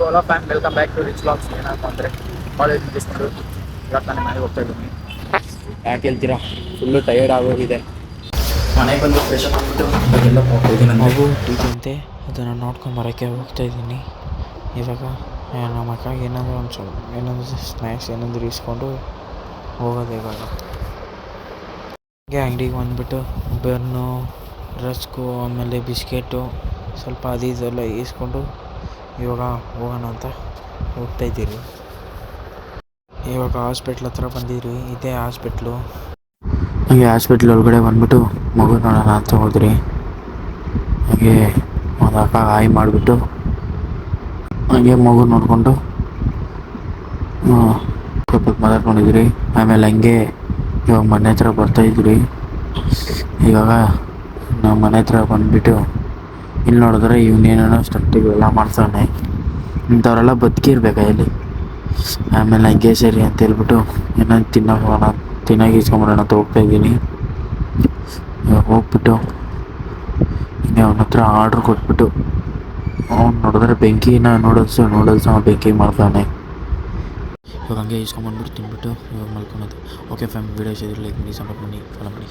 Solo ಫ್ಯಾನ್ welcome back to rich logs. ಏನಾದ್ರು ಅಂದರೆ ಕಾಲೇಜ್ ಮುಗಿಸ್ಕೊಂಡು ಇವಾಗ ನಾನು ಮನೆಗೆ ಹೋಗ್ತಾ ಇದ್ದೀನಿ. ಯಾಕೆ ಹೇಳ್ತೀರಾ, ಫುಲ್ಲು ಟಯರ್ಡ್ ಆಗೋಗಿದೆ. ಮನೆಗೆ ಬಂದು ಫ್ರೆಶ್ ಅಪ್ ಆಗಿಬಿಟ್ಟು ಇವಾಗೆಲ್ಲ ಹೋಗ್ತಾ ಇದ್ದೀನಿ. ಮಗು ಹುಟ್ಟಿದೆಯಂತೆ, ಅದನ್ನು ನೋಡ್ಕೊಂಬರೋಕ್ಕೆ ಹೋಗ್ತಾಯಿದ್ದೀನಿ. ಇವಾಗ ನಮ್ಮ ಅಕ್ಕಗೆ ಏನಾದರೂ ಸ್ನ್ಯಾಕ್ಸ್ ಏನಾದರೂ ಇಸ್ಕೊಂಡು ಹೋಗೋದು. ಇವಾಗ ಹಾಗೆ ಅಂಗಡಿಗೆ ಬಂದುಬಿಟ್ಟು ಬನ್ನು, ರಸ್ಕು, ಆಮೇಲೆ ಬಿಸ್ಕೆಟು ಸ್ವಲ್ಪ ಅದು ಇದೆಲ್ಲ ಈಸ್ಕೊಂಡು ಇವಾಗ ಹೋಗೋಣ ಅಂತ ಹೋಗ್ತಾಯಿದ್ದೀರಿ. ಇವಾಗ ಹಾಸ್ಪಿಟ್ಲ್ ಹತ್ರ ಬಂದಿದ್ರಿ, ಇದೇ ಹಾಸ್ಪಿಟ್ಲು. ಹಾಗೆ ಹಾಸ್ಪಿಟ್ಲ್ ಒಳಗಡೆ ಬಂದುಬಿಟ್ಟು ಮಗು ನೋಡೋಣ ಅಂತ ಹೋದ್ರಿ. ಹಾಗೆ ಒಂದು ಅಕ್ಕ ಹಾಯ್ ಮಾಡಿಬಿಟ್ಟು ಹಾಗೆ ಮಗು ನೋಡಿಕೊಂಡು ಸ್ವಲ್ಪ ಮಾತಾಡ್ಕೊಂಡಿದ್ರಿ. ಆಮೇಲೆ ಹಂಗೆ ಇವಾಗ ಮನೆ ಹತ್ರ ಬರ್ತಾಯಿದ್ರಿ. ಇವಾಗ ನಾವು ಮನೆ ಹತ್ರ ಬಂದುಬಿಟ್ಟು ಇಲ್ಲಿ ನೋಡಿದ್ರೆ ಇವನೇನೋ ಸ್ಟಂಟಿಗೆಲ್ಲ ಮಾಡ್ತಾನೆ. ಇಂಥವರೆಲ್ಲ ಬದುಕಿರ್ಬೇಕಾ ಇಲ್ಲಿ. ಆಮೇಲೆ ಹಂಗೆ ಸರಿ ಅಂತ ಹೇಳ್ಬಿಟ್ಟು ಏನೋ ತಿನ್ನೋಕೆ ಇಸ್ಕೊಂಬರೋಣ ಅಂತ ಹೋಗ್ತಾಯಿದ್ದೀನಿ. ಇವಾಗ ಹೋಗ್ಬಿಟ್ಟು ಹಿಂಗೆ ಅವನ ಹತ್ರ ಆರ್ಡ್ರ್ ಕೊಟ್ಬಿಟ್ಟು ಅವ್ನು ನೋಡಿದ್ರೆ ನೂಡಲ್ಸ್ ಬೆಂಕಿ ಮಾಡ್ತಾನೆ. ಇವಾಗ ಹಂಗೆ ಇಸ್ಕೊಂಬಂದ್ಬಿಟ್ಟು ತಿನ್ಬಿಟ್ಟು ಇವಾಗ ಮಲ್ಕೊಳೋದು. ಓಕೆ ಫ್ಯಾಮಿಲಿ, ವೀಡಿಯೋಸ್ ಇದ್ರೆ ಲೈಕ್ ಮಾಡಿ, ಸಪೋರ್ಟ್ ಮಾಡಿ, ಫಾಲೋ ಮಾಡಿ.